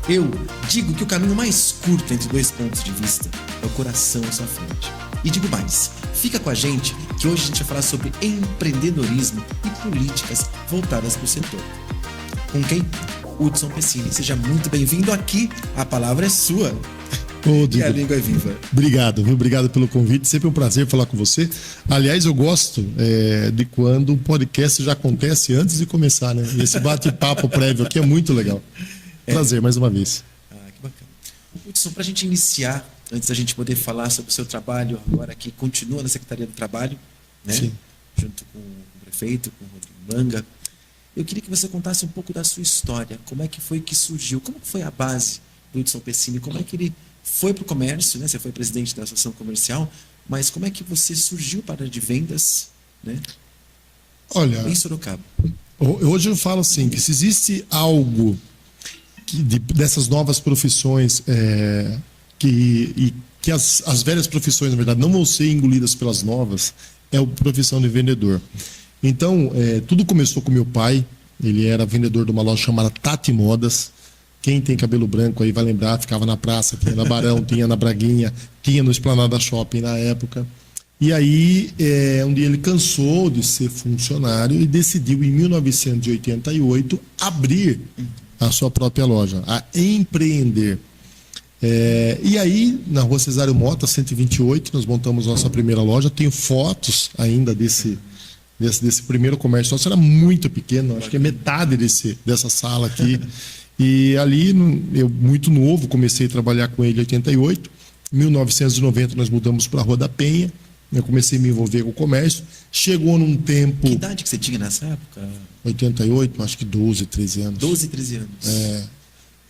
Eu digo que o caminho mais curto entre dois pontos de vista é o coração à sua frente. E digo mais, fica com a gente que hoje a gente vai falar sobre empreendedorismo e políticas voltadas para o setor. Com quem? Hudson Pessini. Seja muito bem-vindo aqui, a palavra é sua. E a língua é viva. Obrigado, viu? Obrigado pelo convite. Sempre um prazer falar com você. Aliás, eu gosto de quando o podcast já acontece antes de começar, né? Esse bate-papo prévio aqui é muito legal. Prazer, mais uma vez. Que bacana. Hudson, para a gente iniciar, antes da gente poder falar sobre o seu trabalho, agora que continua na Secretaria do Trabalho, né? Sim. Junto com o prefeito, com o Rodrigo Manga, eu queria que você contasse um pouco da sua história. Como é que foi que surgiu? Como foi a base do Hudson Pessini? Como é que ele foi para o comércio, né? Você foi presidente da Associação Comercial, mas como é que você surgiu para a área de vendas, né? Olha, Em Sorocaba. hoje eu falo assim, que se existe algo dessas novas profissões que as velhas profissões, na verdade, não vão ser engolidas pelas novas, é a profissão de vendedor. Então, tudo começou com meu pai. Ele era vendedor de uma loja chamada Tati Modas. Quem tem cabelo branco aí vai lembrar, ficava na praça, tinha na Barão, tinha na Braguinha, tinha no Esplanada Shopping na época. E aí, um dia ele cansou de ser funcionário e decidiu, em 1988, abrir a sua própria loja, a empreender. E aí, na Rua Cesário Mota, 128, nós montamos nossa primeira loja. Tenho fotos ainda desse primeiro comércio. Nosso era muito pequeno, acho que é metade dessa sala aqui. E ali, eu muito novo, comecei a trabalhar com ele em 88. Em 1990, nós mudamos para a Rua da Penha. Eu comecei a me envolver com o comércio. Chegou num tempo... Que idade que você tinha nessa época? 88, acho que 12, 13 anos. 12, 13 anos.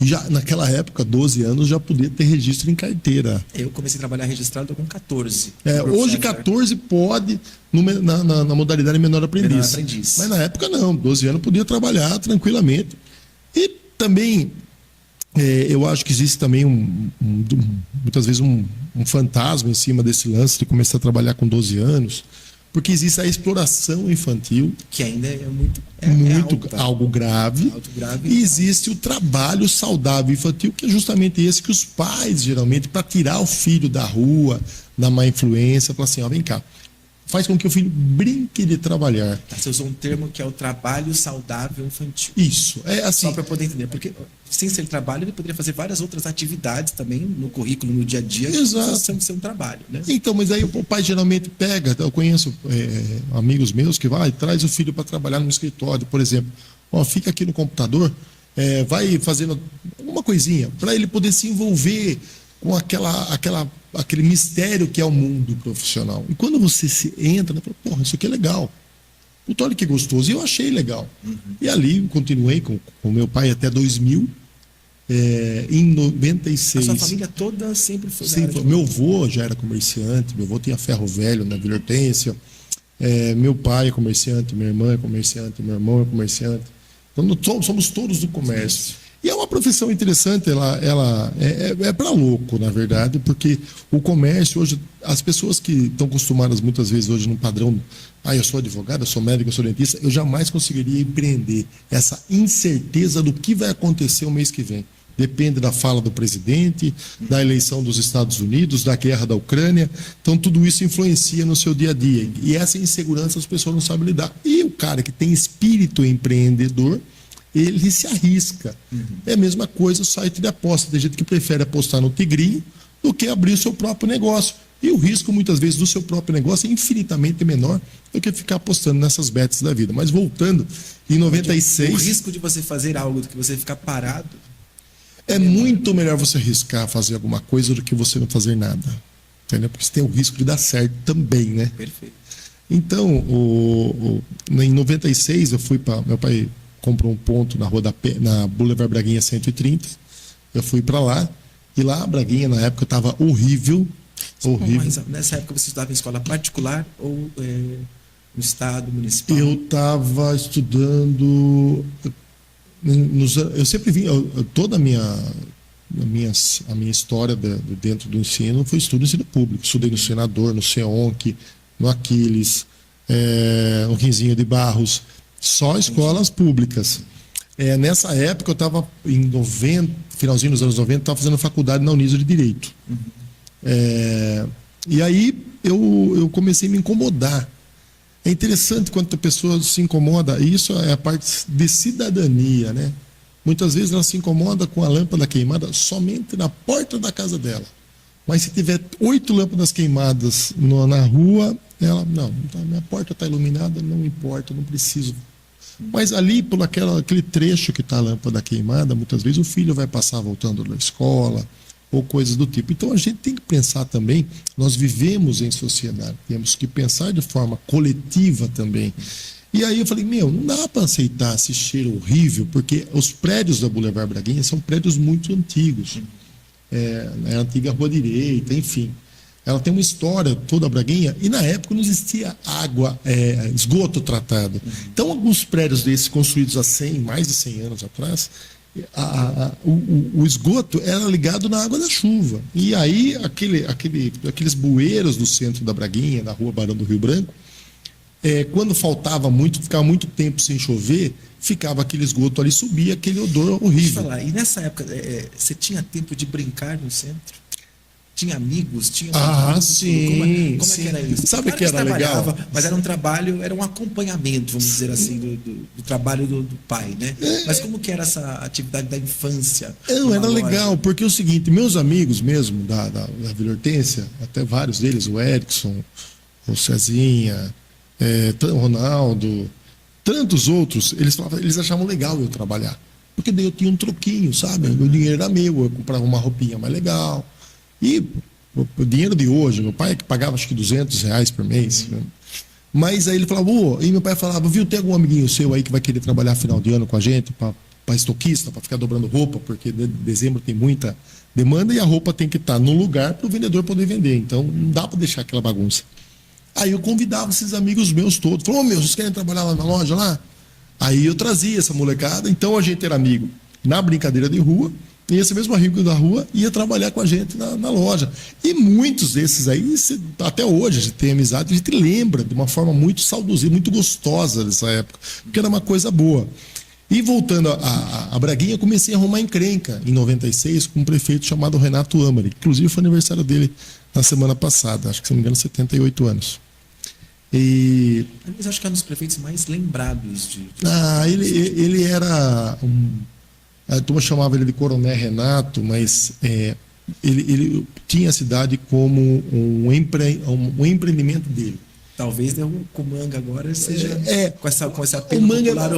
E já, naquela época, 12 anos, já podia ter registro em carteira. Eu comecei a trabalhar registrado com 14. Hoje 14 pode, na modalidade menor aprendiz. Mas na época não, 12 anos podia trabalhar tranquilamente. E também, eu acho que existe também muitas vezes um fantasma em cima desse lance de começar a trabalhar com 12 anos, porque existe a exploração infantil, que ainda é muito algo grave, e existe o trabalho saudável infantil, que é justamente esse que os pais, geralmente, para tirar o filho da rua, da má influência, falam assim, vem cá, faz com que o filho brinque de trabalhar. Você usou um termo que é o trabalho saudável infantil. Isso, é assim. Só para poder entender, porque sem ser trabalho, ele poderia fazer várias outras atividades também no currículo, no dia a dia. Exato. Sem ser um trabalho, né? Então, mas aí o pai geralmente pega, eu conheço amigos meus que vai, traz o filho para trabalhar no escritório, por exemplo. Fica aqui no computador, vai fazendo alguma coisinha, para ele poder se envolver com aquele mistério que é o mundo profissional. E quando você entra, né, fala, isso aqui é legal. Puta, olha que gostoso. E eu achei legal. E ali continuei com meu pai até 2000. Em 96. A sua família toda sempre foi? Meu avô já era comerciante, meu avô tinha ferro velho na Vila Hortência. Meu pai é comerciante, minha irmã é comerciante, meu irmão é comerciante. Então, somos todos do comércio. E é uma profissão interessante, ela é para louco, na verdade, porque o comércio hoje, as pessoas que estão acostumadas muitas vezes hoje num padrão, eu sou advogado, eu sou médico, eu sou dentista, eu jamais conseguiria empreender essa incerteza do que vai acontecer o mês que vem. Depende da fala do presidente, da eleição dos Estados Unidos, da guerra da Ucrânia. Então, tudo isso influencia no seu dia a dia. E essa insegurança as pessoas não sabem lidar. E o cara que tem espírito empreendedor, ele se arrisca. É a mesma coisa o site de aposta. Tem gente que prefere apostar no tigrinho do que abrir o seu próprio negócio. E o risco, muitas vezes, do seu próprio negócio é infinitamente menor do que ficar apostando nessas bets da vida. Mas voltando, em 96... O risco de você fazer algo do que você ficar parado... É muito melhor você arriscar fazer alguma coisa do que você não fazer nada. Entendeu? Porque você tem o risco de dar certo também, né? Perfeito. Então, em 96, eu fui para... Meu pai comprou um ponto na Boulevard Braguinha 130. Eu fui para lá. E lá, a Braguinha, na época, estava horrível. Horrível. Mas nessa época você estudava em escola particular ou no estado, municipal? Eu estava estudando... Eu sempre vim, toda a minha história dentro do ensino foi ensino público. Estudei no Senador, no CEONC, no Aquiles, no Quinzinho de Barros, só escolas públicas. Nessa época eu estava em 90, finalzinho dos anos 90, estava fazendo faculdade na Uniso de Direito. E aí eu comecei a me incomodar. É interessante quando a pessoa se incomoda, e isso é a parte de cidadania, né? Muitas vezes ela se incomoda com a lâmpada queimada somente na porta da casa dela. Mas se tiver 8 lâmpadas queimadas na rua, ela, não, minha porta está iluminada, não importa, não preciso. Mas ali, por aquele trecho que está a lâmpada queimada, muitas vezes o filho vai passar voltando da escola, ou coisas do tipo. Então a gente tem que pensar também, nós vivemos em sociedade, temos que pensar de forma coletiva também. E aí eu falei, não dá para aceitar esse cheiro horrível, porque os prédios da Boulevard Braguinha são prédios muito antigos. É a antiga Rua Direita, enfim. Ela tem uma história toda a Braguinha, e na época não existia água, esgoto tratado. Então alguns prédios desses construídos há mais de 100 anos atrás, o esgoto era ligado na água da chuva. E aí aqueles bueiros do centro da Braguinha, na Rua Barão do Rio Branco, quando faltava muito, ficava muito tempo sem chover, ficava aquele esgoto ali, subia aquele odor horrível. Deixa eu falar, e nessa época, você tinha tempo de brincar no centro? Tinha amigos? Tinha sim. Como é que era isso? Sabe que era legal? Mas era um trabalho, era um acompanhamento, vamos dizer assim, do trabalho do pai, né? Mas como que era essa atividade da infância? Não, era legal, porque é o seguinte, meus amigos mesmo da Vila Hortência, até vários deles, o Erickson, o Cezinha, o Ronaldo, tantos outros, eles achavam legal eu trabalhar. Porque daí eu tinha um troquinho, sabe? O meu dinheiro era meu, eu comprava uma roupinha mais legal. E o dinheiro de hoje, meu pai que pagava acho que R$200 por mês. Né? Mas aí ele falava, e meu pai falava, viu, tem algum amiguinho seu aí que vai querer trabalhar final de ano com a gente, para estoquista, para ficar dobrando roupa, porque dezembro tem muita demanda e a roupa tem que estar no lugar para o vendedor poder vender. Então não dá para deixar aquela bagunça. Aí eu convidava esses amigos meus todos, falou, vocês querem trabalhar lá na loja lá? Aí eu trazia essa molecada, então a gente era amigo na brincadeira de rua, e esse mesmo amigo da rua ia trabalhar com a gente na loja. E muitos desses aí, até hoje a gente tem amizade, a gente lembra de uma forma muito saudosista, muito gostosa dessa época, porque era uma coisa boa. E voltando a Braguinha, eu comecei a arrumar encrenca em 96 com um prefeito chamado Renato Amari, inclusive foi aniversário dele na semana passada, acho que se não me engano 78 anos. Mas acho que é um dos prefeitos mais lembrados de... ele era a turma chamava ele de Coronel Renato, mas ele tinha a cidade como um empreendimento dele. Talvez o Manga agora seja com esse apelo popular.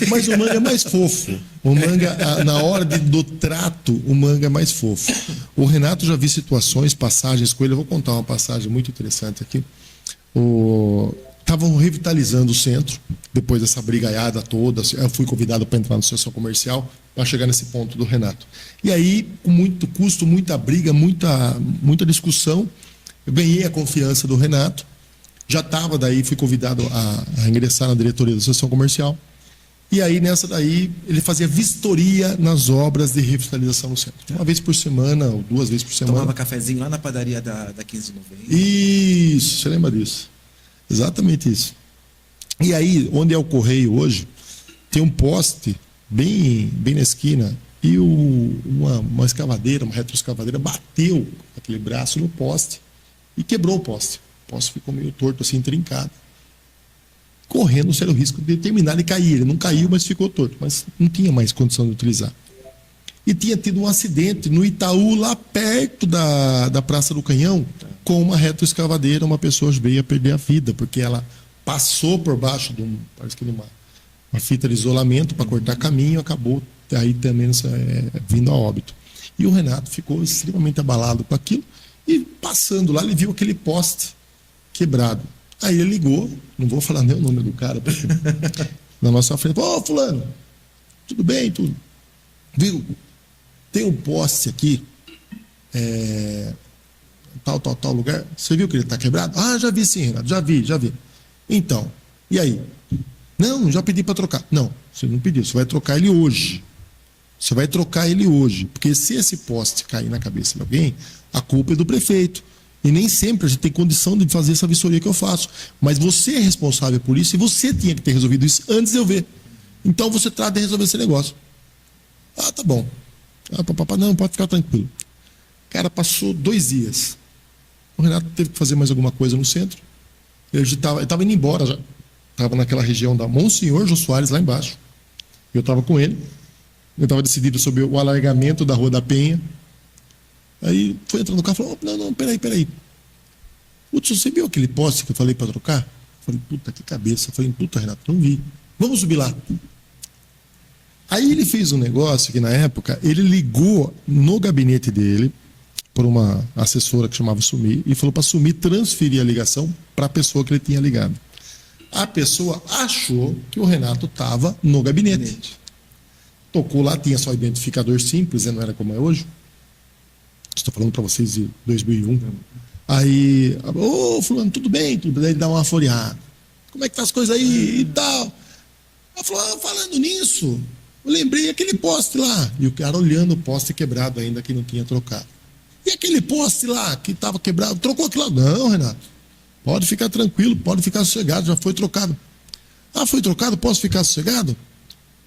Mas o Manga é mais fofo. O Manga, na hora do trato, o Manga é mais fofo. O Renato já vi situações, passagens com ele. Eu vou contar uma passagem muito interessante aqui. Estavam revitalizando o centro, depois dessa brigaiada toda. Eu fui convidado para entrar na associação comercial, para chegar nesse ponto do Renato. E aí, com muito custo, muita briga, muita discussão, eu ganhei a confiança do Renato. Já estava daí, fui convidado a ingressar na diretoria da associação comercial. E aí, nessa daí, ele fazia vistoria nas obras de revitalização no centro. Uma vez por semana, ou 2 vezes por semana. Tomava cafezinho lá na padaria da 15 de novembro. Isso, você lembra disso? Exatamente isso. E aí, onde é o Correio hoje, tem um poste bem na esquina, e uma escavadeira, uma retroescavadeira, bateu aquele braço no poste e quebrou o poste. O poste ficou meio torto, assim, trincado. Correndo o sério risco de terminar de cair. Ele não caiu, mas ficou torto. Mas não tinha mais condição de utilizar. E tinha tido um acidente no Itaú, lá perto da Praça do Canhão, com uma retroescavadeira. Uma pessoa veio a perder a vida, porque ela passou por baixo de uma fita de isolamento para cortar caminho, acabou aí também vindo a óbito. E o Renato ficou extremamente abalado com aquilo, e passando lá, ele viu aquele poste quebrado. Aí ele ligou, não vou falar nem o nome do cara, porque na nossa frente, fulano, tudo bem, tudo. Viu? Tem um poste aqui, tal lugar. Você viu que ele está quebrado? Já vi sim, Renato, já vi. Então, e aí? Não, já pedi para trocar. Não, você não pediu, você vai trocar ele hoje. Porque se esse poste cair na cabeça de alguém, a culpa é do prefeito. E nem sempre a gente tem condição de fazer essa vistoria que eu faço. Mas você é responsável por isso e você tinha que ter resolvido isso antes de eu ver. Então você trata de resolver esse negócio. Tá bom. Não, pode ficar tranquilo. Cara, passou 2 dias. O Renato teve que fazer mais alguma coisa no centro. Ele estava indo embora já. Estava naquela região da Monsenhor Jô Soares, lá embaixo. Eu estava com ele. Eu estava decidido sobre o alargamento da Rua da Penha. Aí foi entrando no carro e falou: não, peraí. Putz, você viu aquele poste que eu falei para trocar? Eu falei: puta, que cabeça. Eu falei: puta, Renato, não vi. Vamos subir lá. Aí ele fez um negócio que, na época, ele ligou no gabinete dele por uma assessora que chamava Sumi e falou para Sumi transferir a ligação para a pessoa que ele tinha ligado. A pessoa achou que o Renato estava no gabinete. Tocou lá, tinha só identificador simples, não era como é hoje. Estou falando para vocês de 2001. Aí, ô, fulano, tudo bem? Daí ele dá uma floreada. Como é que tá as coisas aí e tal? Ela falou: falando nisso, eu lembrei aquele poste lá. E o cara olhando o poste quebrado ainda, que não tinha trocado. E aquele poste lá que estava quebrado, trocou aquilo lá? Não, Renato, pode ficar tranquilo, pode ficar sossegado, já foi trocado. Ah, foi trocado, posso ficar sossegado?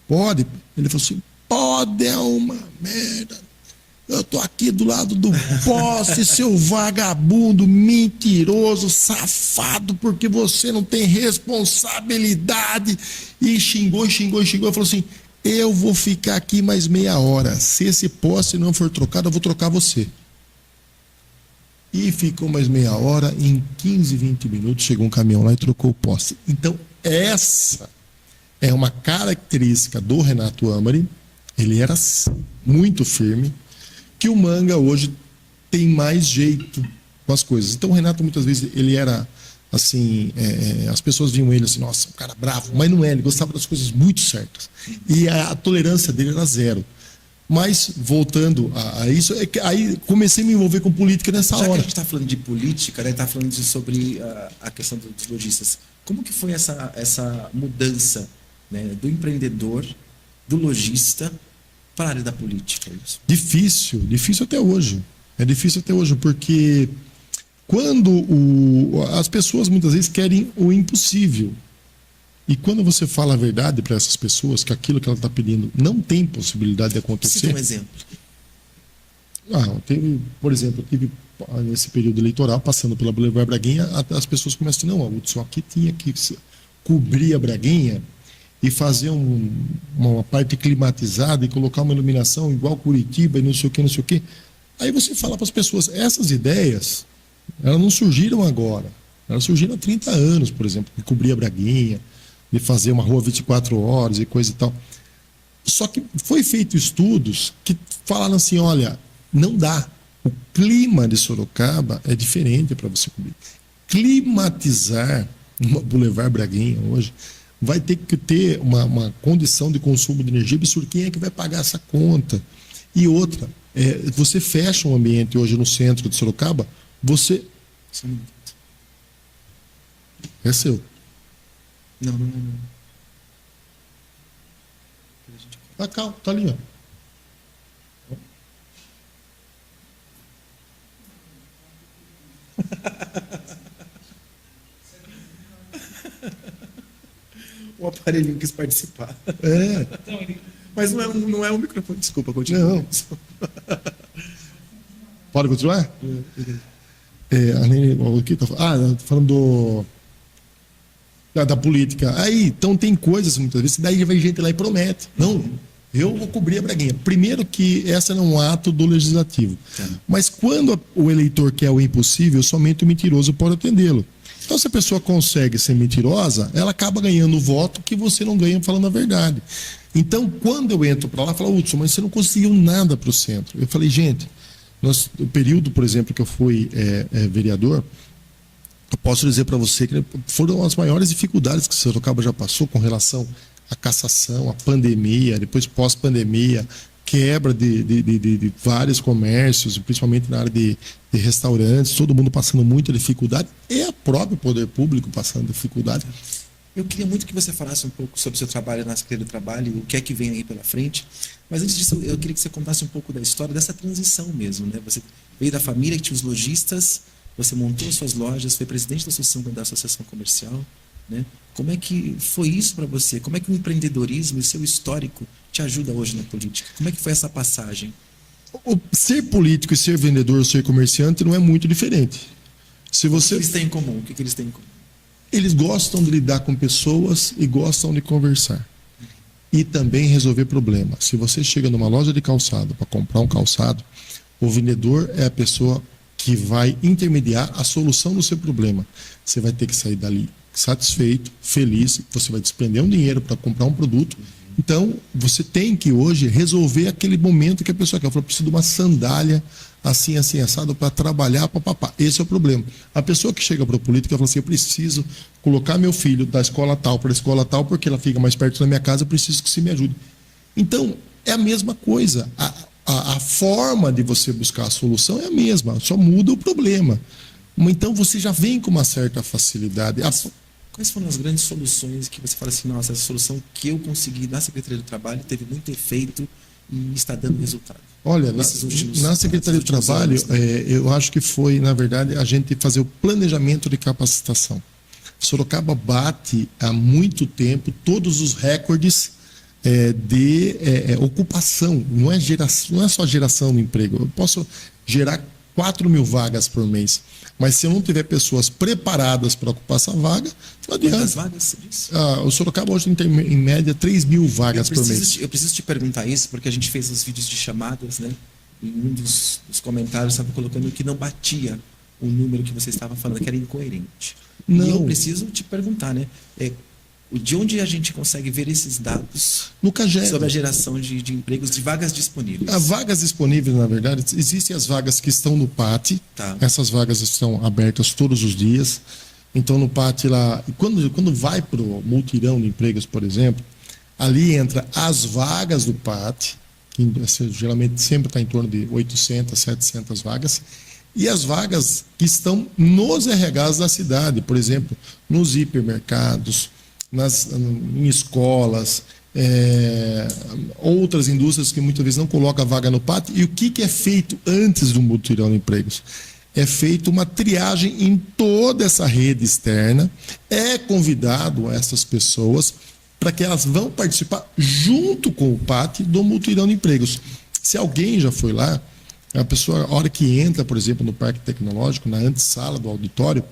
Pode. Ele falou assim: pode, é uma merda. Eu tô aqui do lado do poste, seu vagabundo, mentiroso, safado, porque você não tem responsabilidade. E xingou. Falou assim: eu vou ficar aqui mais meia hora. Se esse poste não for trocado, eu vou trocar você. E ficou mais meia hora, em 15, 20 minutos, chegou um caminhão lá e trocou o poste. Então, essa é uma característica do Renato Amari. Ele era muito firme, que o Manga hoje tem mais jeito com as coisas. Então o Renato, muitas vezes, ele era assim, as pessoas viam ele assim: nossa, um cara bravo, mas não é, ele gostava das coisas muito certas. E a tolerância dele era 0. Mas, voltando a isso, aí comecei a me envolver com política nessa hora. Já que a gente está falando de política, né, está falando sobre a questão dos lojistas, como que foi essa mudança, né, do empreendedor, do lojista, para a área da política? Isso? Difícil até hoje. É difícil até hoje, porque quando as pessoas muitas vezes querem o impossível. E quando você fala a verdade para essas pessoas, que aquilo que ela está pedindo não tem possibilidade de acontecer. Cita um exemplo. Por exemplo, eu tive nesse período eleitoral, passando pela Boulevard Braguinha, as pessoas começam a dizer: não, Hudson, aqui tinha que cobrir a Braguinha e fazer uma parte climatizada e colocar uma iluminação igual Curitiba e não sei o que. Aí você fala para as pessoas: essas ideias, elas não surgiram agora. Elas surgiram há 30 anos, por exemplo, de cobrir a Braguinha, de fazer uma rua 24 horas e coisa e tal. Só que foi feito estudos que falaram assim: olha, não dá. O clima de Sorocaba é diferente para você cobrir. Climatizar uma Boulevard Braguinha hoje vai ter que ter uma condição de consumo de energia absurda. Quem é que vai pagar essa conta? E outra, você fecha um ambiente hoje no centro de Sorocaba, você... É seu. Não. Ah, calma, tá ali, ó. O aparelhinho quis participar. É. Mas não é um microfone. Desculpa, continua. Não. Pode continuar? O que tá falando da política. Aí, então tem coisas muitas vezes, daí vai gente lá e promete. Não, eu vou cobrir a Braguinha. Primeiro que essa não é um ato do legislativo. Mas quando o eleitor quer o impossível, somente o mentiroso pode atendê-lo. Então, se a pessoa consegue ser mentirosa, ela acaba ganhando o voto que você não ganha falando a verdade. Então, quando eu entro para lá, eu falo: Hudson, mas você não conseguiu nada para o centro. Eu falei: gente, o período, por exemplo, que eu fui vereador, eu posso dizer para você que foram as maiores dificuldades que Sorocaba já passou com relação à cassação, à pandemia, depois pós-pandemia, quebra de vários comércios, principalmente na área de restaurantes, todo mundo passando muita dificuldade, e o próprio poder público passando dificuldade. Eu queria muito que você falasse um pouco sobre o seu trabalho na Secretaria do Trabalho, o que é que vem aí pela frente, mas antes disso eu queria que você contasse um pouco da história dessa transição mesmo, né? Você veio da família que tinha os lojistas, você montou suas lojas, foi presidente da associação comercial, né? Como é que foi isso para você? Como é que o empreendedorismo e o seu histórico te ajuda hoje na política? Como é que foi essa passagem? Ser político e ser vendedor, ser comerciante não é muito diferente. Se O que você, eles têm em comum? O que eles têm em comum? eles gostam de lidar com pessoas e gostam de conversar. E também resolver problemas. Se você chega numa loja de calçado para comprar um calçado, o vendedor é a pessoa que vai intermediar a solução do seu problema. Você vai ter que sair dali satisfeito, feliz, você vai desprender um dinheiro para comprar um produto. Então, você tem que hoje resolver aquele momento que a pessoa quer. Eu falo, preciso de uma sandália assim, assim, assado para trabalhar, papapá. Esse é o problema. A pessoa que chega para o político e fala assim, eu preciso colocar meu filho da escola tal para a escola tal, porque ela fica mais perto da minha casa, eu preciso que você me ajude. Então, é a mesma coisa. A forma de você buscar a solução é a mesma, só muda o problema. Então, você já vem com uma certa facilidade. Quais foram as grandes soluções que você fala assim, nossa, essa solução que eu consegui na Secretaria do Trabalho teve muito efeito e está dando resultado? Olha, na Secretaria do Trabalho, anos, né? eu acho que foi, na verdade, a gente fazer o planejamento de capacitação. Sorocaba bate há muito tempo todos os recordes de ocupação. Não é só geração de emprego. Eu posso gerar 4.000 vagas por mês. Mas se eu não tiver pessoas preparadas para ocupar essa vaga, não adianta. Quantas vagas você disse? O Sorocaba hoje tem, em média, 3.000 vagas por mês. Eu preciso te perguntar isso, porque a gente fez os vídeos de chamadas, né? E um dos comentários estava colocando que não batia o número que você estava falando, que era incoerente. Não. E eu preciso te perguntar, né? De onde a gente consegue ver esses dados No CAGED. sobre a geração de empregos, de vagas disponíveis? As vagas disponíveis, na verdade, existem as vagas que estão no PAT. Tá. Essas vagas estão abertas todos os dias. Então, no PAT lá, quando vai para o multirão de empregos, por exemplo, ali entra as vagas do PAT, que geralmente sempre está em torno de 800, 700 vagas, e as vagas que estão nos RHs da cidade, por exemplo, nos hipermercados, em escolas, outras indústrias que muitas vezes não colocam a vaga no PAT. E o que é feito antes do mutirão de empregos? É feita uma triagem em toda essa rede externa, é convidado essas pessoas para que elas vão participar junto com o PAT do mutirão de empregos. Se alguém já foi lá, a pessoa, a hora que entra, por exemplo, no Parque Tecnológico, na antessala do auditório,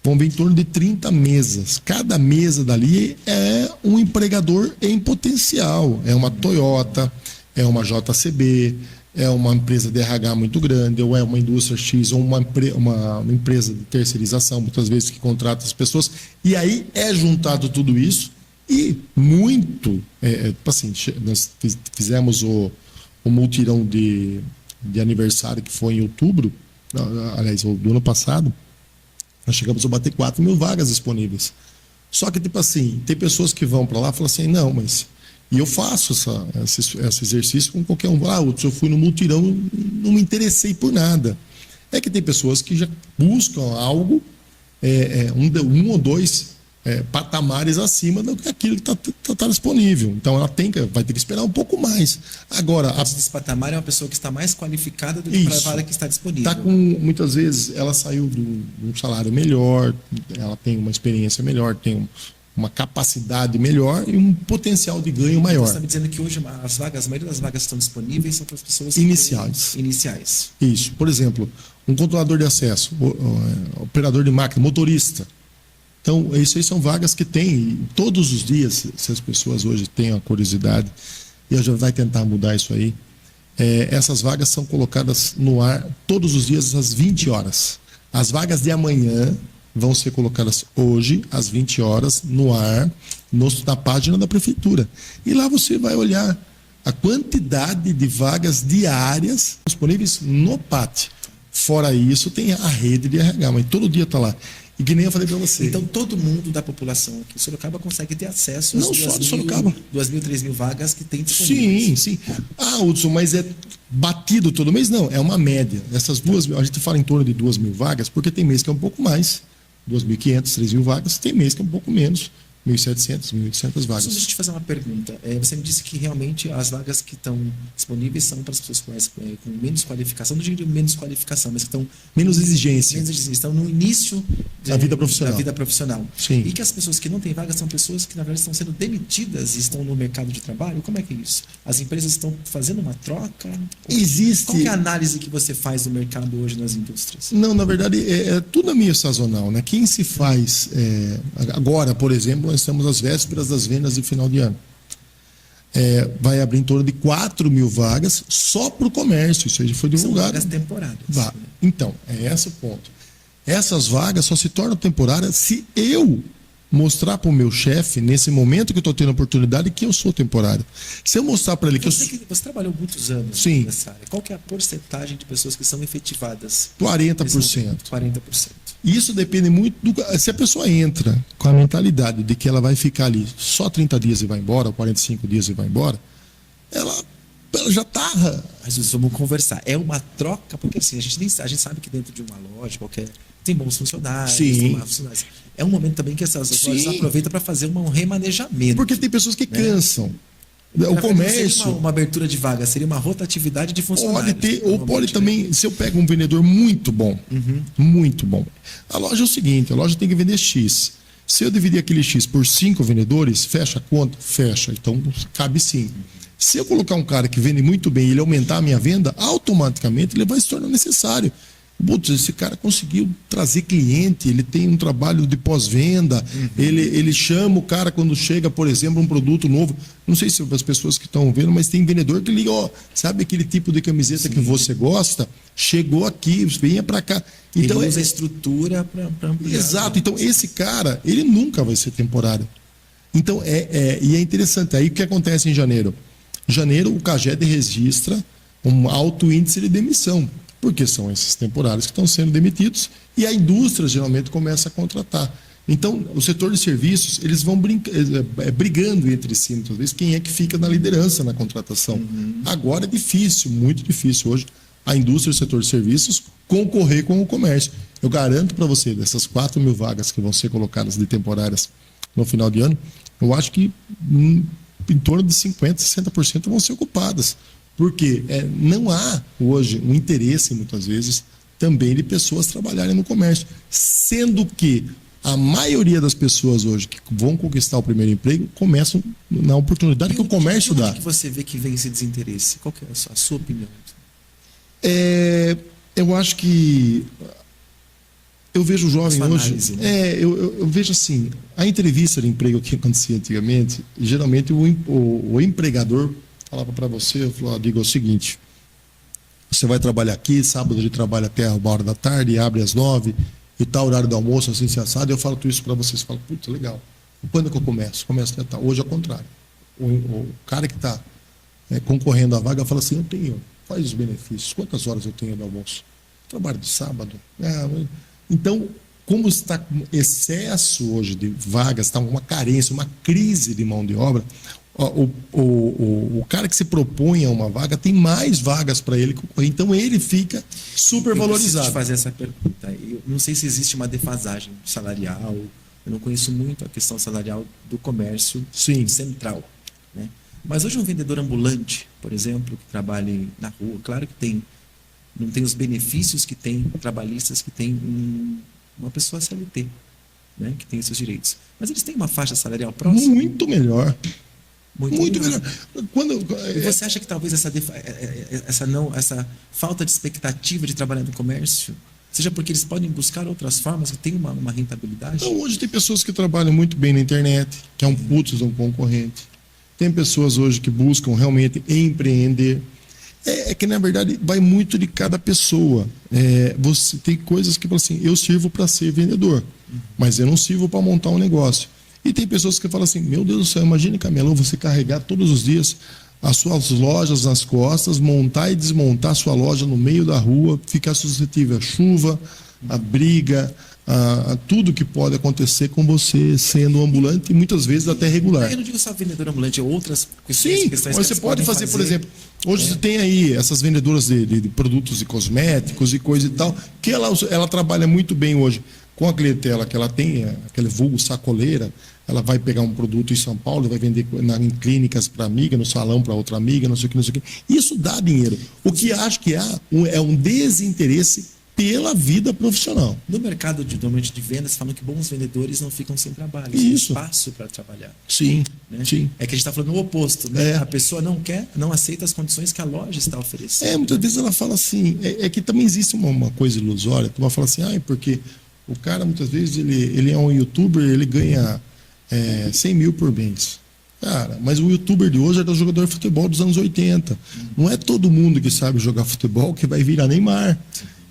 vão ver em torno de 30 mesas. Cada mesa dali é um empregador em potencial. É uma Toyota, é uma JCB, é uma empresa de RH muito grande, ou é uma indústria X, ou uma empresa de terceirização, muitas vezes que contrata as pessoas. E aí é juntado tudo isso e muito... assim, nós fizemos o multirão de aniversário, que foi em outubro, aliás, do ano passado. Nós chegamos a bater 4.000 vagas disponíveis. Só que, tipo assim, tem pessoas que vão para lá e falam assim, não, mas... E eu faço esse exercício com qualquer um. Eu fui no multirão, não me interessei por nada. É que tem pessoas que já buscam algo, um ou dois patamares acima do que aquilo que está disponível. Então, ela vai ter que esperar um pouco mais. Agora, esse patamar é uma pessoa que está mais qualificada do que para a vaga que está disponível. Muitas vezes, ela saiu de um salário melhor, ela tem uma experiência melhor, tem uma capacidade melhor e um potencial de ganho maior. Você está me dizendo que hoje a maioria das vagas que estão disponíveis são para as pessoas iniciais. Isso. Por exemplo, um controlador de acesso, operador de máquina, motorista. Então, isso aí são vagas que tem todos os dias, se as pessoas hoje têm a curiosidade, e eu já vai tentar mudar isso aí. Essas vagas são colocadas no ar todos os dias às 20 horas. As vagas de amanhã vão ser colocadas hoje, às 20 horas, no ar, na página da prefeitura. E lá você vai olhar a quantidade de vagas diárias disponíveis no PAT. Fora isso, tem a rede de RH, mas todo dia está lá. E que nem eu falei para você. Então, todo mundo da população aqui, Sorocaba consegue ter acesso às 2.000, 3.000 vagas que tem disponíveis. Sim. Hudson, mas é batido todo mês? Não, é uma média. Essas 2.000, a gente fala em torno de 2.000 vagas, porque tem mês que é um pouco mais, 2.500, 3.000 vagas, tem mês que é um pouco menos, 1.700, 1.800 vagas. Deixa eu te fazer uma pergunta. Você me disse que realmente as vagas que estão disponíveis são para as pessoas com menos qualificação, não diria menos qualificação, mas que estão Menos exigência. estão no início Da vida profissional. da vida profissional. Sim. E que as pessoas que não têm vagas são pessoas que, na verdade, estão sendo demitidas e estão no mercado de trabalho. Como é que é isso? As empresas estão fazendo uma troca? Existe. Qual que é a análise que você faz do mercado hoje nas indústrias? Não, na verdade, tudo meio sazonal, né? Quem se faz... agora, por exemplo, nós estamos às vésperas das vendas de final de ano. Vai abrir em torno de 4.000 vagas só para o comércio. Isso aí foi divulgado. São vagas temporárias. Então, é esse o ponto. Essas vagas só se tornam temporárias se eu mostrar para o meu chefe, nesse momento que eu estou tendo a oportunidade, que eu sou temporário. Se eu mostrar para ele que Você trabalhou muitos anos Sim. nessa área. Qual que é a porcentagem de pessoas que são efetivadas? 40%. 40%. Isso depende muito se a pessoa entra com a mentalidade de que ela vai ficar ali só 30 dias e vai embora, ou 45 dias e vai embora, ela já está... Mas vamos conversar. É uma troca, porque assim, a gente sabe que dentro de uma loja, tem bons funcionários, Sim. tem maus funcionários. É um momento também que essas lojas aproveitam para fazer um remanejamento. Porque tem pessoas que cansam. O Na verdade, comércio... seria uma abertura de vaga, seria uma rotatividade de funcionários. Pode ter, ou pode também, se eu pego um vendedor muito bom, muito bom. A loja é o seguinte, a loja tem que vender X. Se eu dividir aquele X por 5 vendedores, fecha a conta? Fecha. Então, cabe sim. Se eu colocar um cara que vende muito bem e ele aumentar a minha venda, automaticamente ele vai se tornar necessário. Putz, esse cara conseguiu trazer cliente, ele tem um trabalho de pós-venda, ele chama o cara quando chega, por exemplo, um produto novo. Não sei se as pessoas que estão vendo, mas tem vendedor que liga, sabe aquele tipo de camiseta que você gosta? Chegou aqui, venha para cá. Então, ele usa a estrutura para ampliar. Exato, então esse cara, ele nunca vai ser temporário. Então, e é interessante, aí o que acontece em janeiro? Em janeiro, o CAGED registra um alto índice de demissão, porque são esses temporários que estão sendo demitidos e a indústria geralmente começa a contratar. Então, o setor de serviços, eles vão brigando entre si, muitas vezes, quem é que fica na liderança na contratação. Agora é difícil, muito difícil hoje, a indústria e o setor de serviços concorrer com o comércio. Eu garanto para você, dessas 4.000 vagas que vão ser colocadas de temporárias no final de ano, eu acho que em torno de 50%, 60% vão ser ocupadas. Porque não há hoje um interesse, muitas vezes, também de pessoas trabalharem no comércio. Sendo que a maioria das pessoas hoje que vão conquistar o primeiro emprego começam na oportunidade que o comércio dá. Como que você vê que vem esse desinteresse? Qual que é a sua opinião? Eu acho que... Eu vejo o jovem hoje... Análise, né? Eu vejo assim, a entrevista de emprego que acontecia antigamente, geralmente o empregador falava para você, eu falava, digo o seguinte, você vai trabalhar aqui, sábado ele trabalha até a 1h da tarde, abre às 9h, e tal horário do almoço, assim, se assado, e eu falo tudo isso para vocês, falo, putz, legal. Quando que eu começo? Começo a tal. Hoje é o contrário. O cara que está concorrendo à vaga fala assim, eu tenho, faz os benefícios, quantas horas eu tenho do almoço? Trabalho de sábado. Então, como está com excesso hoje de vagas, está uma carência, uma crise de mão de obra, o cara que se propõe a uma vaga tem mais vagas para ele concorrer. Então ele fica super valorizado. Eu preciso te fazer essa pergunta. Eu não sei se existe uma defasagem salarial. Eu não conheço muito a questão salarial do comércio central, né? Mas hoje um vendedor ambulante, por exemplo, que trabalhe na rua, claro que não tem os benefícios que tem trabalhistas que tem uma pessoa CLT, né, que tem seus direitos. Mas eles têm uma faixa salarial próxima? Muito melhor. Muito melhor. E você acha que talvez essa falta de expectativa de trabalhar no comércio seja porque eles podem buscar outras formas que têm uma rentabilidade? Então, hoje tem pessoas que trabalham muito bem na internet, que é um concorrente. Tem pessoas hoje que buscam realmente empreender. É que, na verdade, vai muito de cada pessoa. Você tem coisas que falam assim, eu sirvo para ser vendedor, mas eu não sirvo para montar um negócio. E tem pessoas que falam assim, meu Deus do céu, imagine, Camelão, você carregar todos os dias as suas lojas nas costas, montar e desmontar a sua loja no meio da rua, ficar suscetível à chuva, à briga, a tudo que pode acontecer com você sendo ambulante e muitas vezes até regular. Eu não digo só vendedor ambulante, outras questões. Sim, questões mas que você pode fazer, por exemplo, hoje você É. tem aí essas vendedoras de produtos e cosméticos e coisa e tal, que ela trabalha muito bem hoje com a clientela que ela tem, aquele vulgo sacoleira, ela vai pegar um produto em São Paulo e vai vender em clínicas para amiga, no salão para outra amiga, não sei o que, não sei o que. Isso dá dinheiro. O que acho que há é um desinteresse pela vida profissional. No mercado normalmente de vendas, falam que bons vendedores não ficam sem trabalho. Isso. Tem espaço para trabalhar. Sim, Né? sim. É que a gente está falando o oposto. Né? A pessoa não quer, não aceita as condições que a loja está oferecendo. Muitas vezes ela fala assim, que também existe uma coisa ilusória, tu vai falar assim, porque o cara muitas vezes ele é um youtuber, ele ganha 100 mil por mês. Cara, mas o youtuber de hoje era o jogador de futebol dos anos 80. Não é todo mundo que sabe jogar futebol que vai virar Neymar.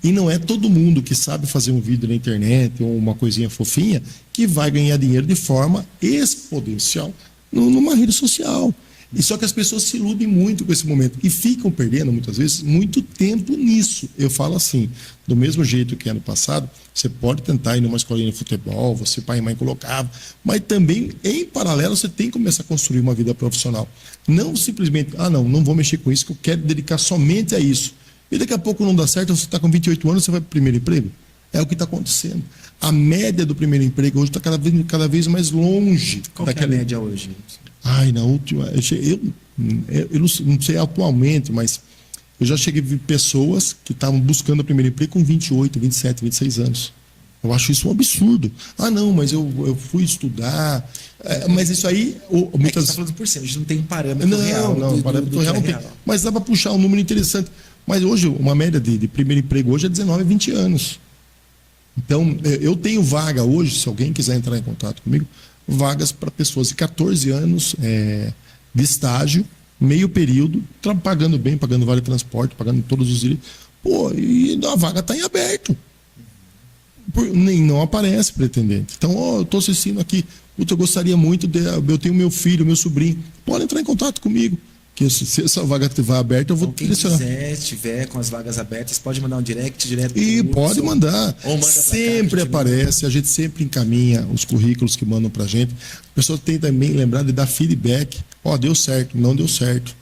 E não é todo mundo que sabe fazer um vídeo na internet ou uma coisinha fofinha que vai ganhar dinheiro de forma exponencial numa rede social. E só que as pessoas se iludem muito com esse momento e ficam perdendo, muitas vezes, muito tempo nisso. Eu falo assim, do mesmo jeito que ano passado, você pode tentar ir numa escolinha de futebol, você pai e mãe colocava, mas também, em paralelo, você tem que começar a construir uma vida profissional. Não simplesmente, não vou mexer com isso, que eu quero dedicar somente a isso. E daqui a pouco não dá certo, você está com 28 anos, você vai para o primeiro emprego. É o que está acontecendo. A média do primeiro emprego hoje está cada vez mais longe. Qual que é a média hoje? Na última... Eu não sei atualmente, mas eu já cheguei a ver pessoas que estavam buscando o primeiro emprego com 28, 27, 26 anos. Eu acho isso um absurdo. Não, mas eu fui estudar. Mas isso aí... Você está falando por cima, a gente não tem um parâmetro real. Não, parâmetro real não tem. Mas dá para puxar um número interessante. Mas hoje, uma média de primeiro emprego hoje é 19 a 20 anos. Então, eu tenho vaga hoje, se alguém quiser entrar em contato comigo, vagas para pessoas de 14 anos de estágio, meio período, pagando bem, pagando vale transporte, pagando todos os direitos. E a vaga está em aberto. Nem não aparece pretendente. Então, eu estou assistindo aqui, eu gostaria muito, eu tenho meu filho, meu sobrinho, pode entrar em contato comigo. Que se essa vaga estiver aberta, eu vou direcionar. Quem estiver com as vagas abertas, pode mandar um direct direto. E pode mandar. Ou manda sempre aparece, a gente sempre encaminha os currículos que mandam pra gente. A pessoa tem também lembrar de dar feedback. Deu certo, não deu certo.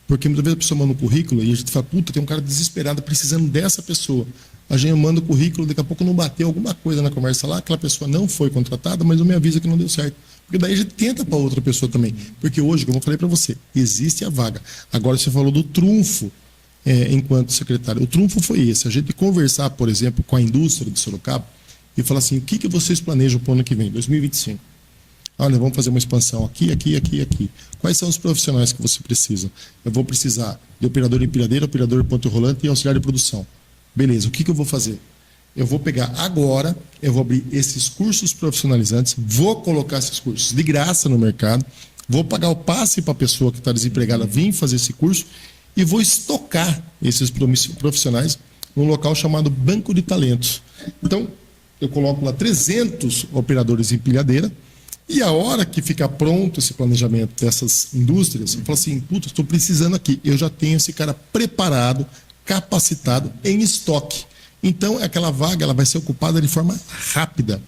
Porque muitas vezes a pessoa manda um currículo e a gente fala, tem um cara desesperado precisando dessa pessoa. A gente manda o currículo, daqui a pouco não bateu alguma coisa na conversa lá, aquela pessoa não foi contratada, mas não me avisa que não deu certo. Porque daí a gente tenta para outra pessoa também. Porque hoje, como eu falei para você, existe a vaga. Agora você falou do trunfo enquanto secretário. O trunfo foi esse. A gente conversar, por exemplo, com a indústria de Sorocaba e falar assim, o que vocês planejam para o ano que vem, 2025? Nós vamos fazer uma expansão aqui. Quais são os profissionais que você precisa? Eu vou precisar de operador de empilhadeira, operador de ponto rolante e auxiliar de produção. Beleza, o que eu vou fazer? Eu vou pegar agora, eu vou abrir esses cursos profissionalizantes, vou colocar esses cursos de graça no mercado, vou pagar o passe para a pessoa que está desempregada vir fazer esse curso e vou estocar esses profissionais num local chamado Banco de Talentos. Então, eu coloco lá 300 operadores de empilhadeira e a hora que ficar pronto esse planejamento dessas indústrias, eu falo assim, estou precisando aqui, eu já tenho esse cara preparado, capacitado, em estoque. Então, aquela vaga ela vai ser ocupada de forma rápida.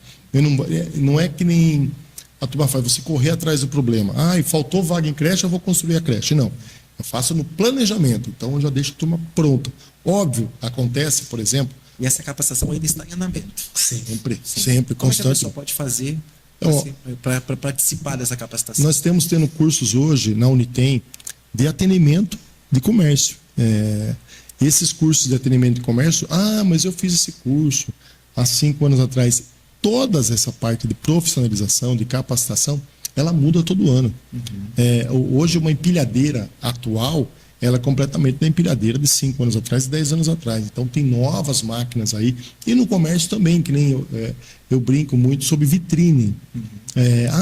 Não é que nem a turma faz, você correr atrás do problema. Faltou vaga em creche, eu vou construir a creche. Não, eu faço no planejamento. Então, eu já deixo a turma pronta. Óbvio, acontece, por exemplo... E essa capacitação ainda está em andamento. Sempre, Como constante. é que a pessoa pode fazer para participar dessa capacitação? Nós temos tendo cursos hoje na Unitem de atendimento de comércio. Esses cursos de atendimento de comércio, mas eu fiz esse curso há 5 anos atrás. Toda essa parte de profissionalização, de capacitação, ela muda todo ano. Hoje, uma empilhadeira atual, ela é completamente da empilhadeira de 5 anos atrás e 10 anos atrás. Então, tem novas máquinas aí. E no comércio também, que nem eu brinco muito sobre vitrine.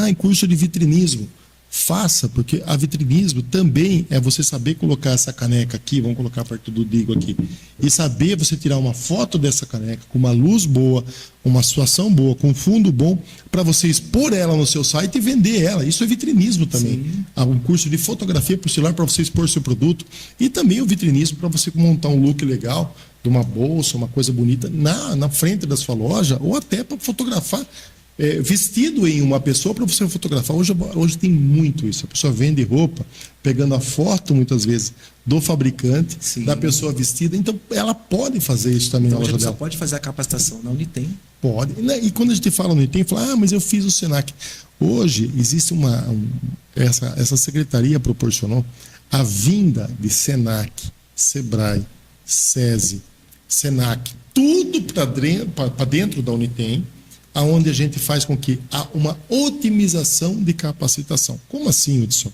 Em curso de vitrinismo. Faça, porque a vitrinismo também é você saber colocar essa caneca aqui, vamos colocar perto do Digo aqui, e saber você tirar uma foto dessa caneca com uma luz boa, uma situação boa, com fundo bom, para você expor ela no seu site e vender ela. Isso é vitrinismo também. Há um curso de fotografia por celular para você expor seu produto e também o vitrinismo para você montar um look legal de uma bolsa, uma coisa bonita na frente da sua loja ou até para fotografar vestido em uma pessoa para você fotografar. Hoje tem muito isso. A pessoa vende roupa, pegando a foto, muitas vezes, do fabricante, da pessoa vestida. Então, ela pode fazer isso também na loja dela. Só pode fazer a capacitação na Unitem. Pode. E quando a gente fala no Unitem, fala, mas eu fiz o Senac. Hoje existe essa secretaria proporcionou a vinda de Senac, Sebrae, SESI, Senac, tudo para dentro da Unitem, aonde a gente faz com que há uma otimização de capacitação. Como assim, Hudson?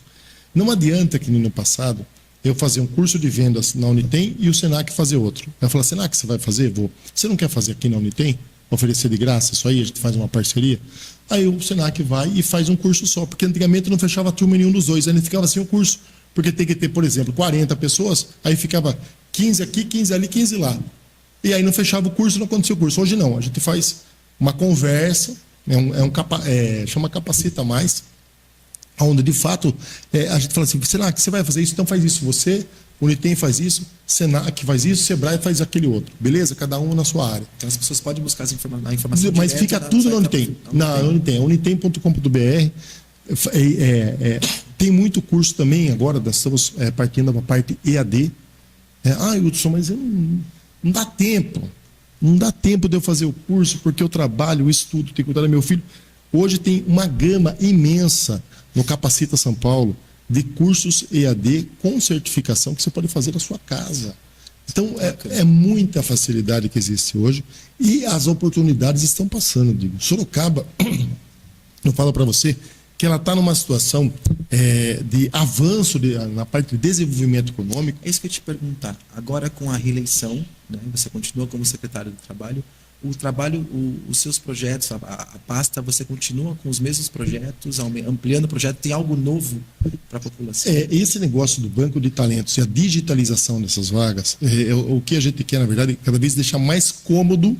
Não adianta que no passado eu fazer um curso de vendas na Unitem e o Senac fazer outro. Eu falo, Senac, você vai fazer? Vou. Você não quer fazer aqui na Unitem? Oferecer de graça? Isso aí, a gente faz uma parceria. Aí o Senac vai e faz um curso só, porque antigamente não fechava turma nenhum dos dois, aí ficava assim o curso. Porque tem que ter, por exemplo, 40 pessoas, aí ficava 15 aqui, 15 ali, 15 lá. E aí não fechava o curso, não acontecia o curso. Hoje não, a gente faz uma conversa, chama Capacita Mais, onde de fato a gente fala assim, Senac, você vai fazer isso? Então faz isso você, o Unitem faz isso, Senac faz isso, Sebrae faz aquele outro. Beleza? Cada um na sua área. Então as pessoas podem buscar a informação mas fica tudo na Unitem. Na Unitem, unitem.com.br. Tem muito curso também agora, nós estamos partindo da parte EAD. Hudson, mas não dá tempo. Não dá tempo de eu fazer o curso, porque eu trabalho, eu estudo, tenho que cuidar do meu filho. Hoje tem uma gama imensa no Capacita São Paulo de cursos EAD com certificação que você pode fazer na sua casa. Então, é muita facilidade que existe hoje e as oportunidades estão passando, digo. Sorocaba, eu falo para você que ela está numa situação de avanço na parte de desenvolvimento econômico. É isso que eu ia te perguntar. Agora, com a reeleição, né, você continua como secretário do Trabalho. O trabalho, os seus projetos, a pasta, você continua com os mesmos projetos, ampliando o projeto? Tem algo novo para a população? Esse negócio do banco de talentos e a digitalização dessas vagas, o que a gente quer, na verdade, cada vez deixar mais cômodo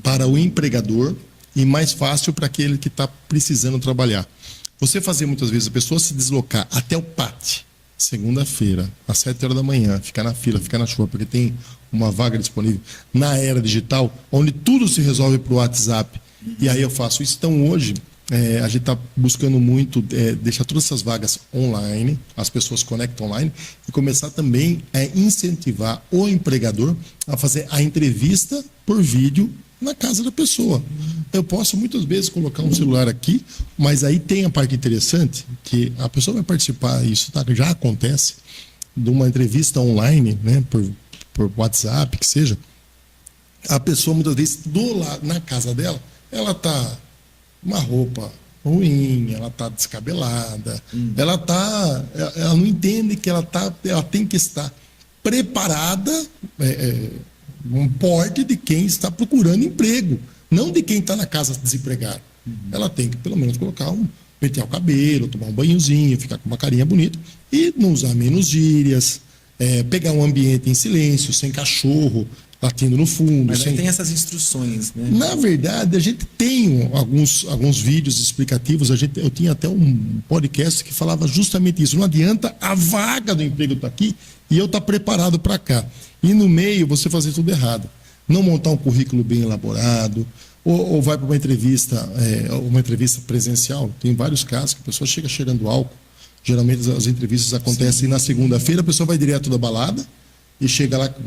para o empregador e mais fácil para aquele que está precisando trabalhar. Você fazer muitas vezes a pessoa se deslocar até o PAT, segunda-feira, às 7 horas da manhã, ficar na fila, ficar na chuva, porque tem uma vaga disponível na era digital, onde tudo se resolve para o WhatsApp. E aí eu faço isso. Então hoje, a gente está buscando muito deixar todas essas vagas online, as pessoas conectam online, e começar também a incentivar o empregador a fazer a entrevista por vídeo na casa da pessoa. Eu posso muitas vezes colocar um celular aqui, mas aí tem a parte interessante, que a pessoa vai participar, isso já acontece, de uma entrevista online, né, por WhatsApp, que seja. A pessoa muitas vezes na casa dela, ela está uma roupa ruim, ela está descabelada, ela não entende que ela tem que estar preparada, um porte de quem está procurando emprego, não de quem está na casa desempregado. Ela tem que pelo menos pentear o cabelo, tomar um banhozinho, ficar com uma carinha bonita e não usar menos gírias, pegar um ambiente em silêncio, sem cachorro latindo no fundo. Mas tem essas instruções, né? Na verdade, a gente tem alguns vídeos explicativos. Eu tinha até um podcast que falava justamente isso. Não adianta a vaga do emprego estar aqui e eu estar preparado para cá. E no meio você fazer tudo errado. Não montar um currículo bem elaborado, ou vai para uma entrevista presencial. Tem vários casos que a pessoa chega cheirando álcool. Geralmente as entrevistas acontecem na segunda-feira, a pessoa vai direto da balada e chega lá com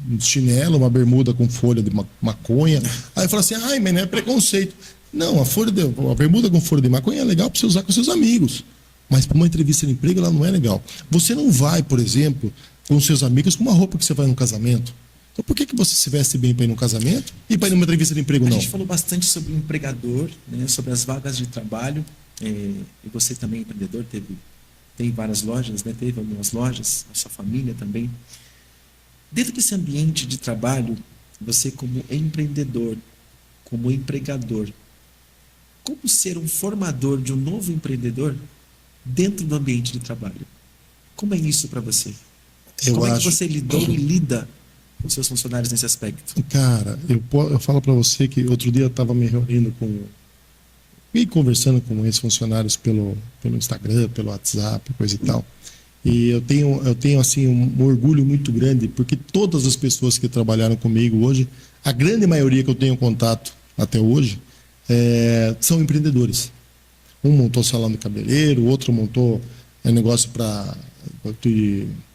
um chinelo, uma bermuda com folha de maconha. Aí fala assim, mas não é preconceito. Não, a bermuda com folha de maconha é legal para você usar com seus amigos. Mas para uma entrevista de emprego ela não é legal. Você não vai, por exemplo, com seus amigos com uma roupa que você vai num casamento. Então por que você se veste bem para ir num casamento e para ir numa entrevista de emprego não? A gente falou bastante sobre o empregador, né, sobre as vagas de trabalho. E você também, empreendedor, tem várias lojas, né? Teve algumas lojas, a sua família também. Dentro desse ambiente de trabalho, você como empreendedor, como empregador, como ser um formador de um novo empreendedor dentro do ambiente de trabalho? Como é isso para você? Como é que você lidou e lida com seus funcionários nesse aspecto? Cara, eu falo para você que outro dia eu estava me reunindo e conversando com esses funcionários pelo Instagram, pelo WhatsApp, coisa e tal. E eu tenho assim um orgulho muito grande, porque todas as pessoas que trabalharam comigo hoje, a grande maioria que eu tenho contato até hoje, são empreendedores. Um montou salão de cabeleireiro, outro montou negócio para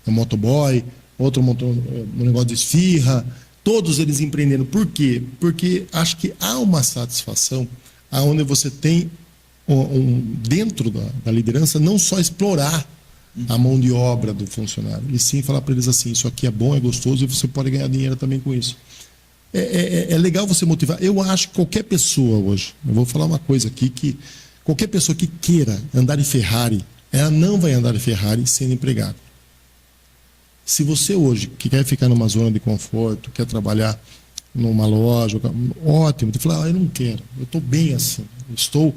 motoboy, outro montou um negócio de esfirra. Todos eles empreenderam. Por quê? Porque acho que há uma satisfação aonde você tem dentro da liderança, não só explorar a mão de obra do funcionário, e sim falar para eles assim: isso aqui é bom, é gostoso e você pode ganhar dinheiro também com isso. É legal você motivar. Eu acho que qualquer pessoa hoje, eu vou falar uma coisa aqui, que qualquer pessoa que queira andar de Ferrari, ela não vai andar de Ferrari sendo empregado. Se você hoje que quer ficar numa zona de conforto, quer trabalhar numa loja, ótimo, tu fala: eu não quero, eu estou bem assim, eu estou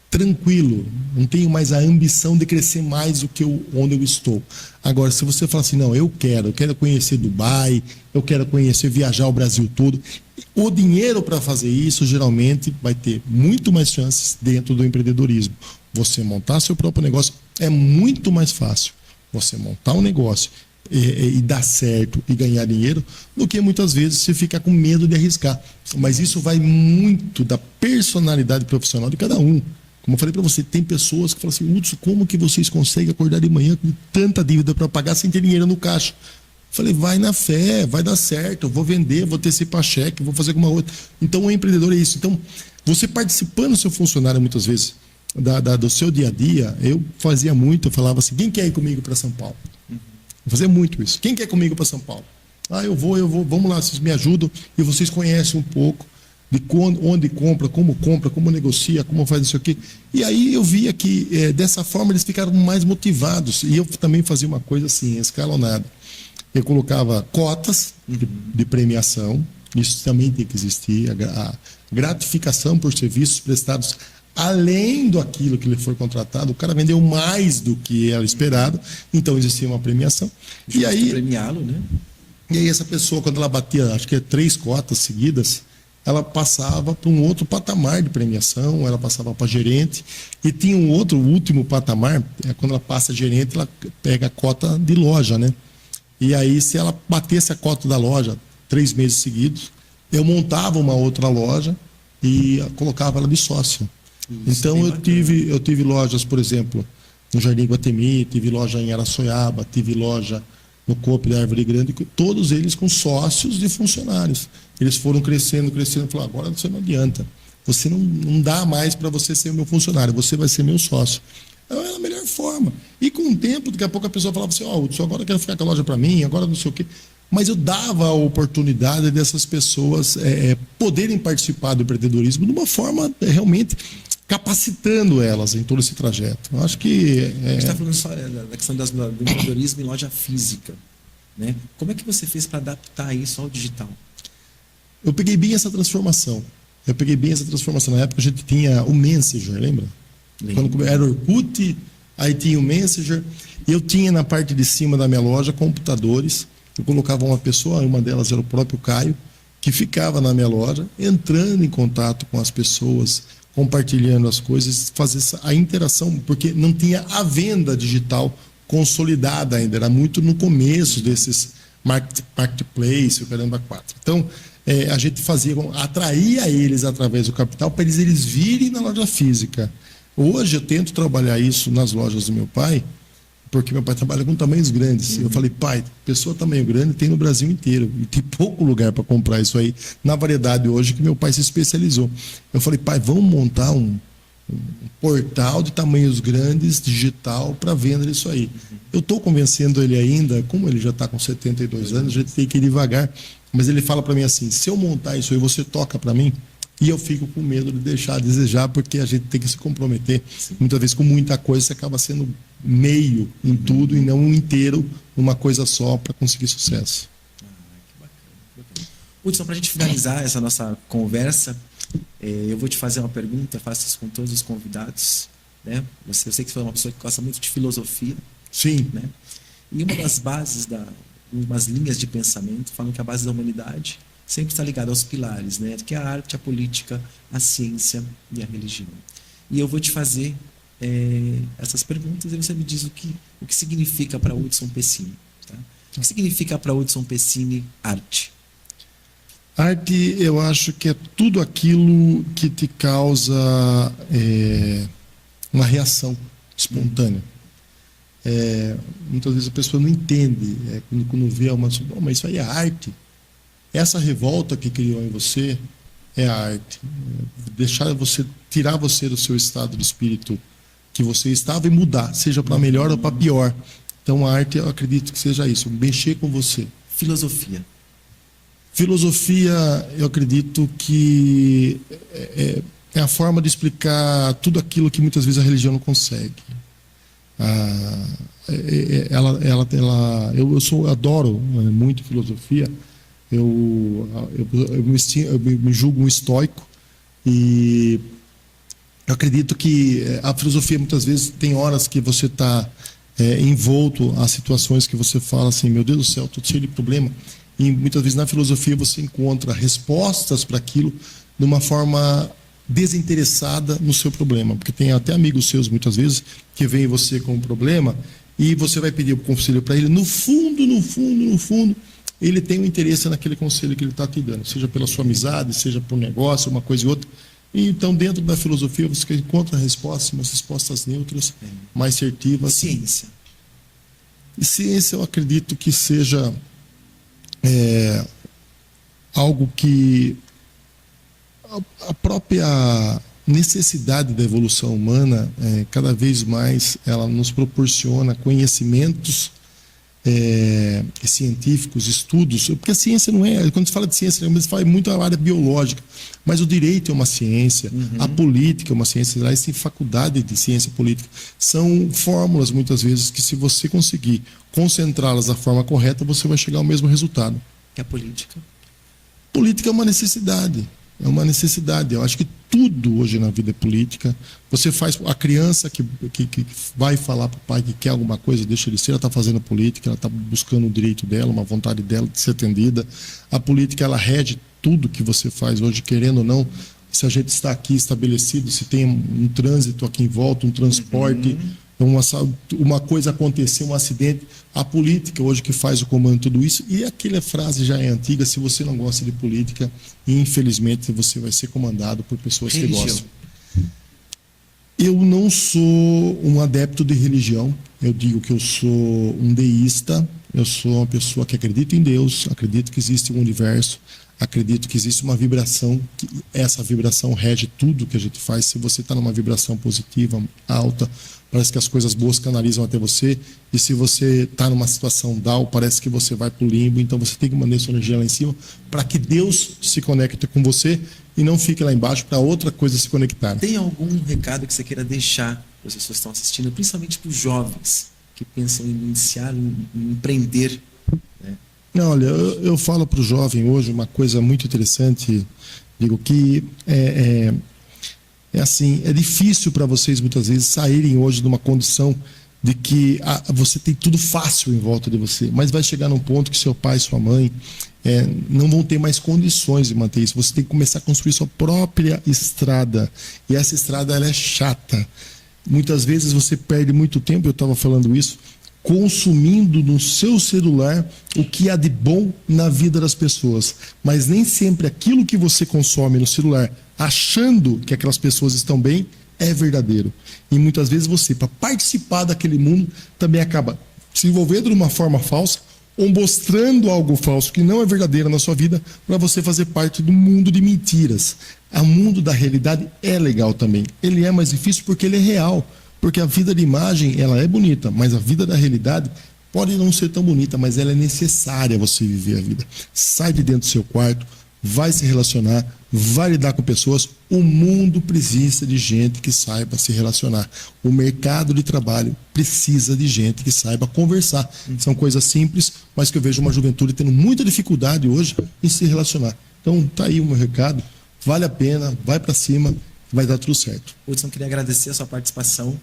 tranquilo, não tenho mais a ambição de crescer mais do que onde eu estou. Agora, se você falar assim: não, eu quero conhecer Dubai, eu quero conhecer, viajar o Brasil todo, o dinheiro para fazer isso geralmente vai ter muito mais chances dentro do empreendedorismo. Você montar seu próprio negócio é muito mais fácil. Você montar um negócio e dar certo e ganhar dinheiro, do que muitas vezes você ficar com medo de arriscar. Mas isso vai muito da personalidade profissional de cada um. Como eu falei para você, tem pessoas que falam assim: Hudson, como que vocês conseguem acordar de manhã com tanta dívida para pagar sem ter dinheiro no caixa? Eu falei: vai na fé, vai dar certo, eu vou vender, vou antecipar cheque, vou fazer alguma outra. Então o empreendedor é isso. Então, você participando do seu funcionário muitas vezes, do seu dia a dia, eu fazia muito, eu falava assim: quem quer ir comigo para São Paulo? Eu fazia muito isso. Quem quer ir comigo para São Paulo? Eu vou, vamos lá, vocês me ajudam e vocês conhecem um pouco de onde compra, como negocia, como faz isso aqui. E aí eu via que dessa forma eles ficaram mais motivados. E eu também fazia uma coisa assim, escalonada. Eu colocava cotas de premiação, isso também tem que existir, a gratificação por serviços prestados além do aquilo que ele foi contratado. O cara vendeu mais do que era esperado, então existia uma premiação. E aí premiá-lo, né? E aí essa pessoa, quando ela batia, acho que 3 cotas seguidas, ela passava para um outro patamar de premiação, ela passava para gerente, e tinha um outro último patamar, quando ela passa a gerente, ela pega a cota de loja, né? E aí, se ela batesse a cota da loja 3 meses seguidos, eu montava uma outra loja e colocava ela de sócio. Isso, então eu tive lojas, por exemplo, no Jardim Guatemi, tive loja em Araçoiaba, tive loja no Coop da Árvore Grande, todos eles com sócios de funcionários. Eles foram crescendo, falaram: agora você não adianta, você não dá mais para você ser meu funcionário, você vai ser meu sócio. Então, era a melhor forma. E com o tempo, daqui a pouco a pessoa falava assim: Hudson, agora eu quero ficar com a loja para mim, agora não sei o quê. Mas eu dava a oportunidade dessas pessoas poderem participar do empreendedorismo de uma forma realmente capacitando elas em todo esse trajeto. Eu acho que... A gente está falando só da questão do empreendedorismo em loja física, né? Como é que você fez para adaptar isso ao digital? Eu peguei bem essa transformação. Na época a gente tinha o Messenger, lembra? Quando era o Orkut, aí tinha o Messenger. E eu tinha na parte de cima da minha loja computadores. Eu colocava uma pessoa, uma delas era o próprio Caio, que ficava na minha loja, entrando em contato com as pessoas, compartilhando as coisas, fazer a interação, porque não tinha a venda digital consolidada ainda, era muito no começo desses marketplace, o caramba 4. Então, a gente atraía eles através do capital para eles virem na loja física. Hoje eu tento trabalhar isso nas lojas do meu pai, porque meu pai trabalha com tamanhos grandes. Eu falei: pai, pessoa tamanho grande tem no Brasil inteiro, e tem pouco lugar para comprar isso aí, na variedade hoje que meu pai se especializou. Eu falei: pai, vamos montar um portal de tamanhos grandes, digital, para venda disso aí. Eu estou convencendo ele ainda, como ele já está com 72 anos, a gente tem que ir devagar, mas ele fala para mim assim: se eu montar isso aí, você toca para mim? E eu fico com medo de deixar a desejar, porque a gente tem que se comprometer. Sim. Muitas vezes, com muita coisa, você acaba sendo meio em tudo e não um inteiro numa coisa só para conseguir sucesso. Que bacana. Hudson, para a gente finalizar essa nossa conversa, eu vou te fazer uma pergunta, faço isso com todos os convidados, né? Eu sei que você é uma pessoa que gosta muito de filosofia. Sim. Né? E uma das bases, umas linhas de pensamento, falam que a base da humanidade sempre está ligada aos pilares, né? Que é a arte, a política, a ciência e a religião. E eu vou te fazer essas perguntas e você me diz o que significa para Hudson Pessini. Tá? O que significa para Hudson Pessini arte? Arte, eu acho que é tudo aquilo que te causa uma reação espontânea. Muitas vezes a pessoa não entende, quando vê mas isso aí é arte. Essa revolta que criou em você, é a arte. Tirar você do seu estado de espírito que você estava e mudar, seja para melhor ou para pior. Então a arte, eu acredito que seja isso, mexer com você. Filosofia. Filosofia, eu acredito que é a forma de explicar tudo aquilo que muitas vezes a religião não consegue. Eu adoro muito filosofia. Eu me julgo um estoico e eu acredito que a filosofia muitas vezes tem horas que você está envolto a situações que você fala assim, meu Deus do céu, estou cheio de problema. E muitas vezes na filosofia você encontra respostas para aquilo de uma forma desinteressada no seu problema, porque tem até amigos seus muitas vezes que veem você com um problema e você vai pedir o conselho para ele, no fundo ele tem um interesse naquele conselho que ele está te dando, seja pela sua amizade, seja por negócio, uma coisa e outra. E então dentro da filosofia você encontra respostas, umas respostas neutras, mais assertivas. Ciência. E ciência eu acredito que seja algo que a própria necessidade da evolução humana, cada vez mais, ela nos proporciona conhecimentos científicos, estudos, porque a ciência não é, quando se fala de ciência, se fala muito da área biológica, mas o direito é uma ciência, a política é uma ciência, lá tem faculdade de ciência política, são fórmulas muitas vezes que se você conseguir concentrá-las da forma correta, você vai chegar ao mesmo resultado. E a política? Política é uma necessidade. É uma necessidade. Eu acho que tudo hoje na vida é política. Você faz a criança que vai falar para o pai que quer alguma coisa, deixa ele ser, ela está fazendo política, ela está buscando o direito dela, uma vontade dela de ser atendida. A política, ela rege tudo que você faz hoje, querendo ou não. Se a gente está aqui estabelecido, se tem um trânsito aqui em volta, um transporte, uma coisa acontecer, um acidente, a política hoje que faz o comando de tudo isso, e aquela frase já é antiga, se você não gosta de política, infelizmente você vai ser comandado por pessoas que gostam. Eu não sou um adepto de religião, eu digo que eu sou um deísta, eu sou uma pessoa que acredita em Deus, acredito que existe um universo, acredito que existe uma vibração, que essa vibração rege tudo que a gente faz. Se você está numa vibração positiva, alta, parece que as coisas boas canalizam até você, e se você está numa situação down, parece que você vai para o limbo, então você tem que manter sua energia lá em cima, para que Deus se conecte com você e não fique lá embaixo para outra coisa se conectar. Tem algum recado que você queira deixar para as pessoas que estão assistindo, principalmente para os jovens que pensam em iniciar, em empreender, né? Não, olha, eu falo para o jovem hoje uma coisa muito interessante, digo que assim, é difícil para vocês muitas vezes saírem hoje de uma condição de que você tem tudo fácil em volta de você, mas vai chegar num ponto que seu pai e sua mãe não vão ter mais condições de manter isso. Você tem que começar a construir sua própria estrada, e essa estrada ela é chata. Muitas vezes você perde muito tempo, eu estava falando isso, consumindo no seu celular o que há de bom na vida das pessoas, mas nem sempre aquilo que você consome no celular, achando que aquelas pessoas estão bem, é verdadeiro. E muitas vezes você, para participar daquele mundo, também acaba se envolvendo de uma forma falsa ou mostrando algo falso que não é verdadeiro na sua vida, para você fazer parte do mundo de mentiras. O mundo da realidade é legal também. Ele é mais difícil porque ele é real. Porque a vida de imagem, ela é bonita, mas a vida da realidade pode não ser tão bonita, mas ela é necessária você viver a vida. Sai de dentro do seu quarto, vai se relacionar, vai lidar com pessoas. O mundo precisa de gente que saiba se relacionar. O mercado de trabalho precisa de gente que saiba conversar. São coisas simples, mas que eu vejo uma juventude tendo muita dificuldade hoje em se relacionar. Então, tá aí o meu recado. Vale a pena, vai para cima, vai dar tudo certo. Hudson, queria agradecer a sua participação.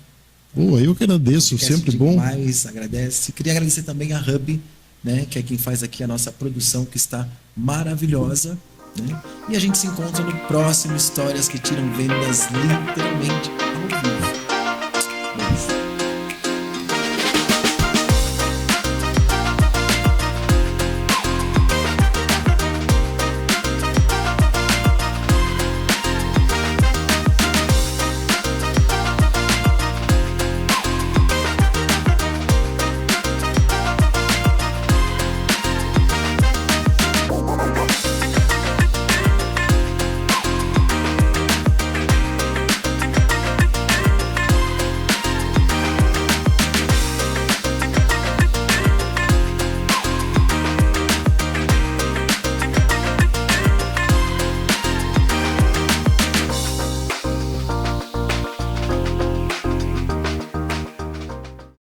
Eu que agradeço, sempre bom. Mais agradece. Queria agradecer também a Hub, né, que é quem faz aqui a nossa produção, que está maravilhosa, né? E a gente se encontra no próximo Histórias que Tiram Vendas, literalmente ao vivo.